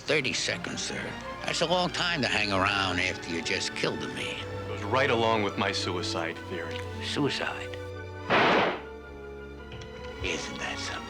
30 seconds, sir. That's a long time to hang around after you just killed a man. Goes right along with my suicide theory. Suicide? Isn't that something?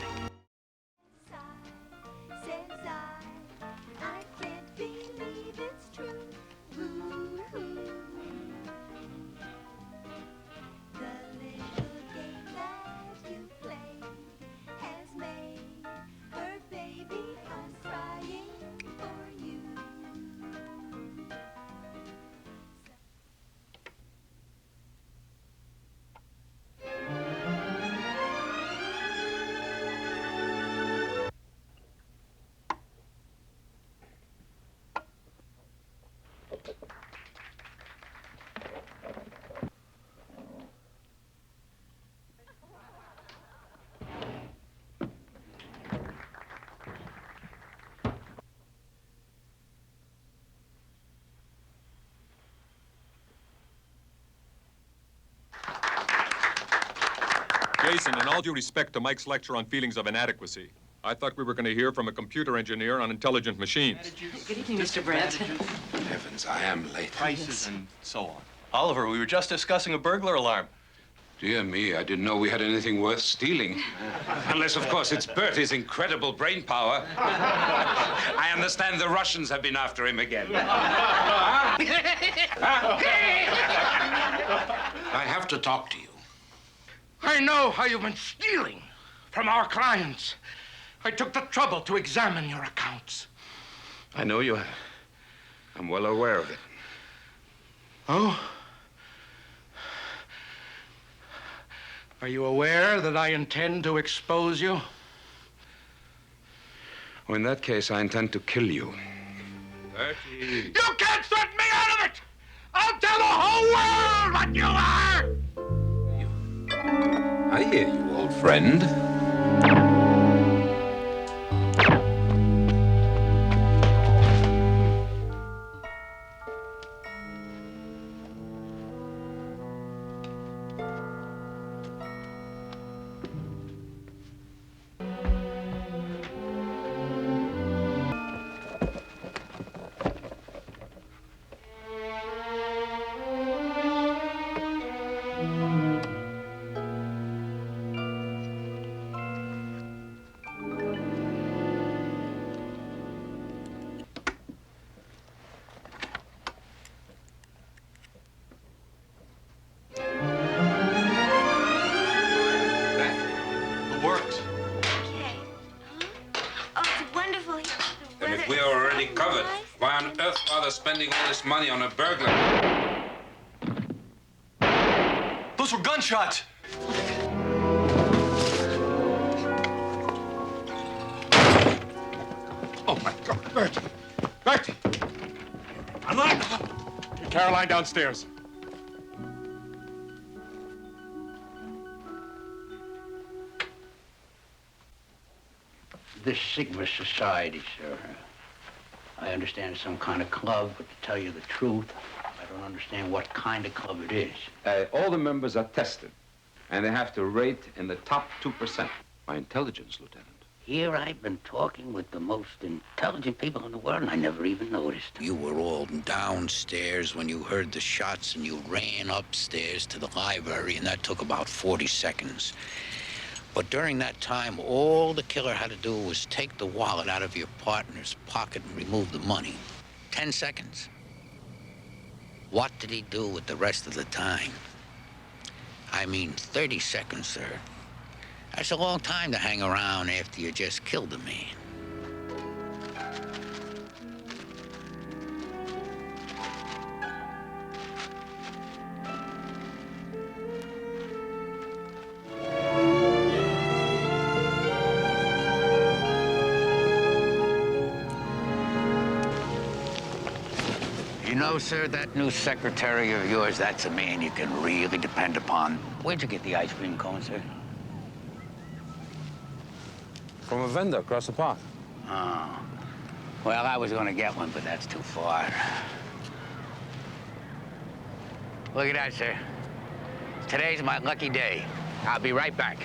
Jason, in all due respect to Mike's lecture on feelings of inadequacy, I thought we were going to hear from a computer engineer on intelligent machines. Good evening, Mr. Brandt. Heavens, I am late. Prices and so on. Oliver, we were just discussing a burglar alarm. Dear me, I didn't know we had anything worth stealing. Unless, of course, it's Bertie's incredible brain power. I understand the Russians have been after him again. I have to talk to you. I know how you've been stealing from our clients. I took the trouble to examine your accounts. I know you have. I'm well aware of it. Oh? Are you aware that I intend to expose you? Well, in that case, I intend to kill you. Bertie. You can't threaten me out of it! I'll tell the whole world what you are! I hear you, old friend. Spending all this money on a burglar. Those were gunshots. Oh, my God. Bertie! Bertie! Unlock! Caroline downstairs. This Sigma Society, sir. I understand it's some kind of club, but to tell you the truth, I don't understand what kind of club it is. All the members are tested, and they have to rate in the top 2%. My intelligence, Lieutenant. Here I've been talking with the most intelligent people in the world, and I never even noticed. You were all downstairs when you heard the shots, and you ran upstairs to the library, and that took about 40 seconds. But during that time, all the killer had to do was take the wallet out of your partner's pocket and remove the money. 10 seconds. What did he do with the rest of the time? I mean, 30 seconds, sir. That's a long time to hang around after you just killed a man. You know, sir, that new secretary of yours, that's a man you can really depend upon. Where'd you get the ice cream cone, sir? From a vendor across the park. Oh. Well, I was gonna get one, but that's too far. Look at that, sir. Today's my lucky day. I'll be right back.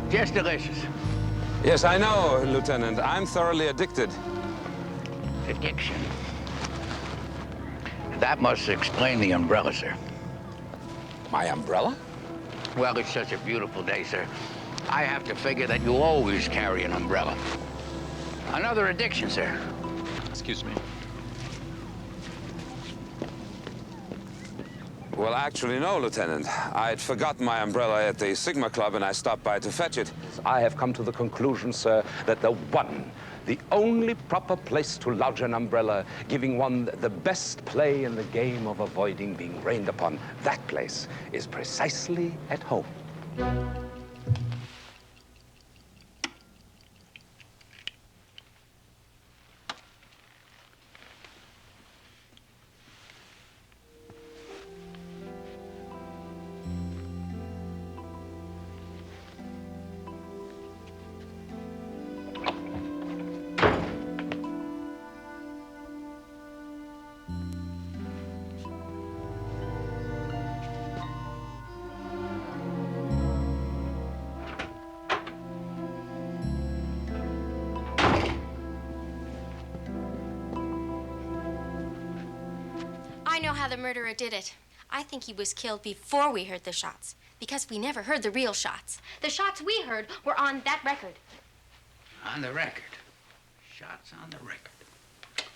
Just delicious. Yes, I know, Lieutenant. I'm thoroughly addicted. Addiction. That must explain the umbrella, sir. My umbrella? Well, it's such a beautiful day, sir. I have to figure that you always carry an umbrella. Another addiction, sir. Excuse me. Well, actually, no, Lieutenant. I'd forgotten my umbrella at the Sigma Club, and I stopped by to fetch it. I have come to the conclusion, sir, that the only proper place to lodge an umbrella, giving one the best play in the game of avoiding being rained upon, that place is precisely at home. I know how the murderer did it. I think he was killed before we heard the shots, because we never heard the real shots. The shots we heard were on that record. On the record. Shots on the record.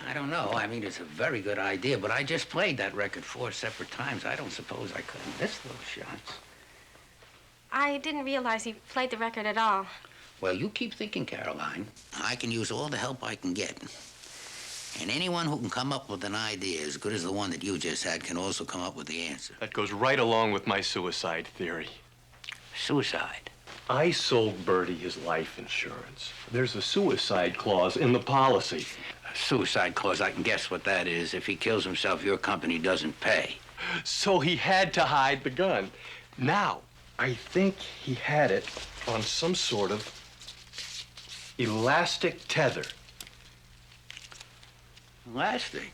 I don't know. I mean, it's a very good idea, but I just played that record 4 separate times. I don't suppose I could have missed those shots. I didn't realize he played the record at all. Well, you keep thinking, Caroline. I can use all the help I can get. And anyone who can come up with an idea as good as the one that you just had can also come up with the answer. That goes right along with my suicide theory. Suicide. I sold Bertie his life insurance. There's a suicide clause in the policy. A suicide clause, I can guess what that is. If he kills himself, your company doesn't pay. So he had to hide the gun. Now, I think he had it on some sort of elastic tether. Elastic.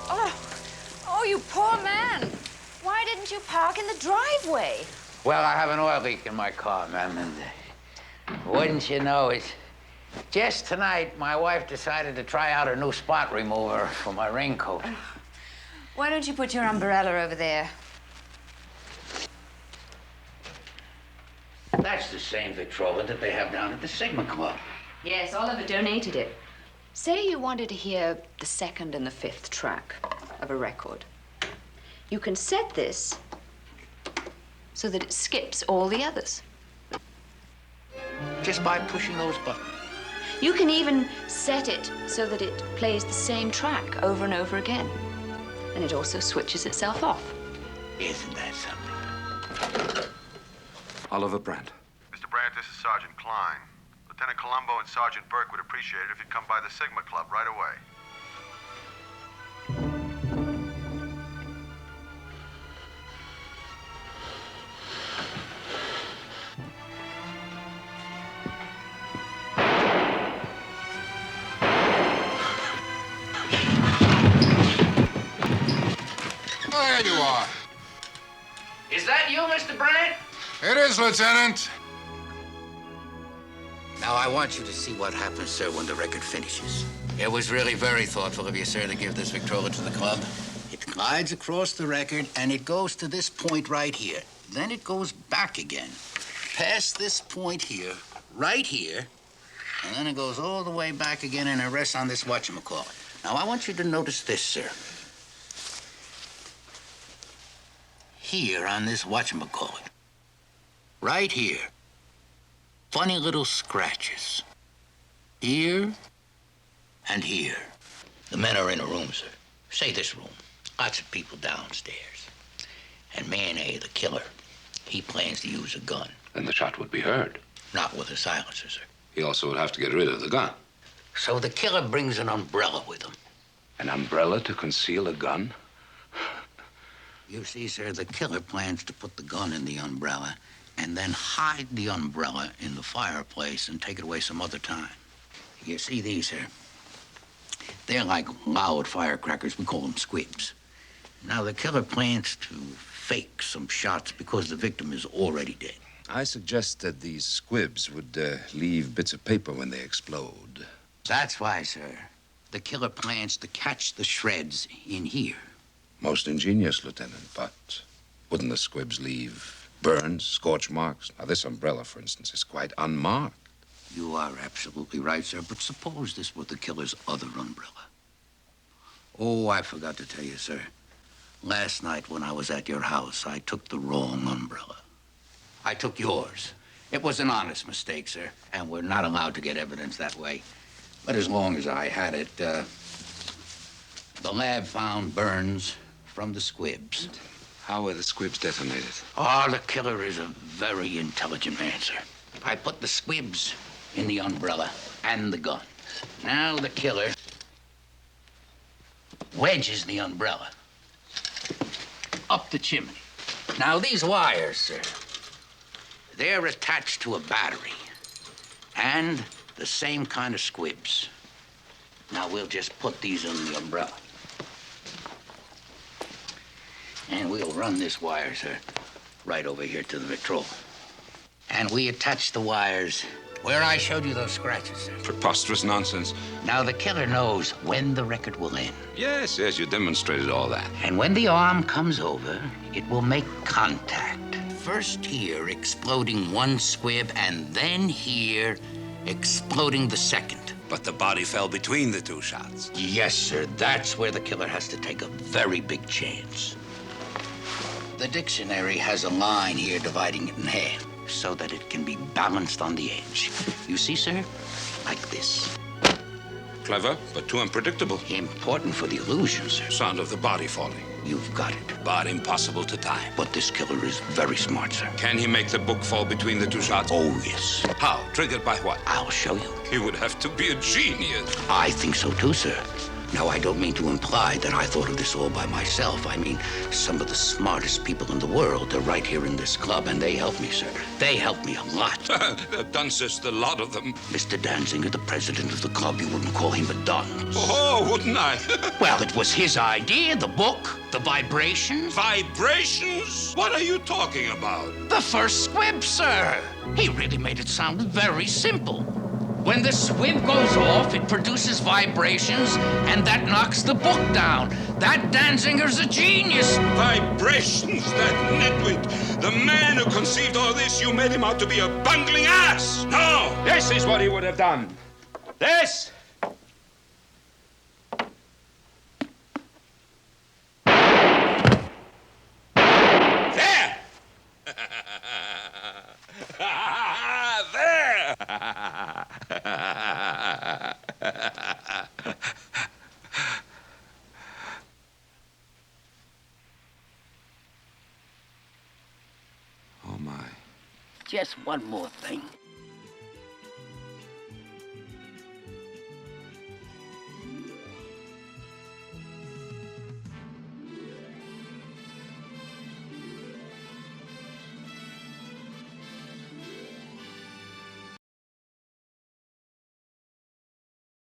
Oh, you poor man. Why didn't you park in the driveway? Well, I have an oil leak in my car, ma'am, and wouldn't you know it, just tonight, my wife decided to try out a new spot remover for my raincoat. Why don't you put your umbrella over there? That's the same Victrola that they have down at the Sigma Club. Yes, Oliver donated it. Say you wanted to hear the 2nd and the 5th track of a record. You can set this so that it skips all the others. Just by pushing those buttons. You can even set it so that it plays the same track over and over again. And it also switches itself off. Isn't that something? Oliver Brandt. Mr. Brandt, this is Sergeant Klein. Lieutenant Columbo and Sergeant Burke would appreciate it if you'd come by the Sigma Club right away. There you are. Is that you, Mr. Brandt? It is, Lieutenant. Now, I want you to see what happens, sir, when the record finishes. It was really very thoughtful of you, sir, to give this Victrola to the club. It glides across the record, and it goes to this point right here. Then it goes back again, past this point here, right here, and then it goes all the way back again, and it rests on this whatchamacallit. Now, I want you to notice this, sir. Here on this whatchamacallit, right here, funny little scratches. Here and here. The men are in a room, sir. Say this room. Lots of people downstairs. And Man A, the killer, he plans to use a gun. Then the shot would be heard. Not with a silencer, sir. He also would have to get rid of the gun. So the killer brings an umbrella with him. An umbrella to conceal a gun? You see, sir, the killer plans to put the gun in the umbrella and then hide the umbrella in the fireplace and take it away some other time. You see these here? They're like loud firecrackers. We call them squibs. Now, the killer plans to fake some shots because the victim is already dead. I suggest that these squibs would leave bits of paper when they explode. That's why, sir. The killer plans to catch the shreds in here. Most ingenious, Lieutenant, but wouldn't the squibs leave burns, scorch marks? Now, this umbrella, for instance, is quite unmarked. You are absolutely right, sir, but suppose this were the killer's other umbrella. Oh, I forgot to tell you, sir. Last night when I was at your house, I took the wrong umbrella. I took yours. It was an honest mistake, sir, and we're not allowed to get evidence that way. But as long as I had it, the lab found burns from the squibs. How were the squibs detonated? Oh, the killer is a very intelligent man, sir. I put the squibs in the umbrella and the gun. Now the killer wedges the umbrella up the chimney. Now these wires, sir, they're attached to a battery and the same kind of squibs. Now we'll just put these in the umbrella. And we'll run this wire, sir, right over here to the Victrola. And we attach the wires where I showed you those scratches, sir. Preposterous nonsense. Now the killer knows when the record will end. Yes, you demonstrated all that. And when the arm comes over, it will make contact. First here, exploding one squib, and then here, exploding the second. But the body fell between the two shots. Yes, sir. That's where the killer has to take a very big chance. The dictionary has a line here dividing it in half so that it can be balanced on the edge. You see, sir? Like this. Clever, but too unpredictable. Important for the illusion, sir. Sound of the body falling. You've got it. But impossible to time. But this killer is very smart, sir. Can he make the book fall between the two shots? Oh, yes. How? Triggered by what? I'll show you. He would have to be a genius. I think so too, sir. Now, I don't mean to imply that I thought of this all by myself. I mean, some of the smartest people in the world are right here in this club, and they help me, sir. They help me a lot. Dunces, the lot of them. Mr. Danziger, the president of the club, you wouldn't call him a dunce. Oh, wouldn't I? Well, it was his idea, the book, the vibrations. Vibrations? What are you talking about? The first squib, sir. He really made it sound very simple. When the squib goes off, it produces vibrations, and that knocks the book down. That Danzinger's a genius. Vibrations, that nitwit. The man who conceived all this, you made him out to be a bungling ass. No! This is what he would have done. This! There! There! Oh, my. Just one more thing.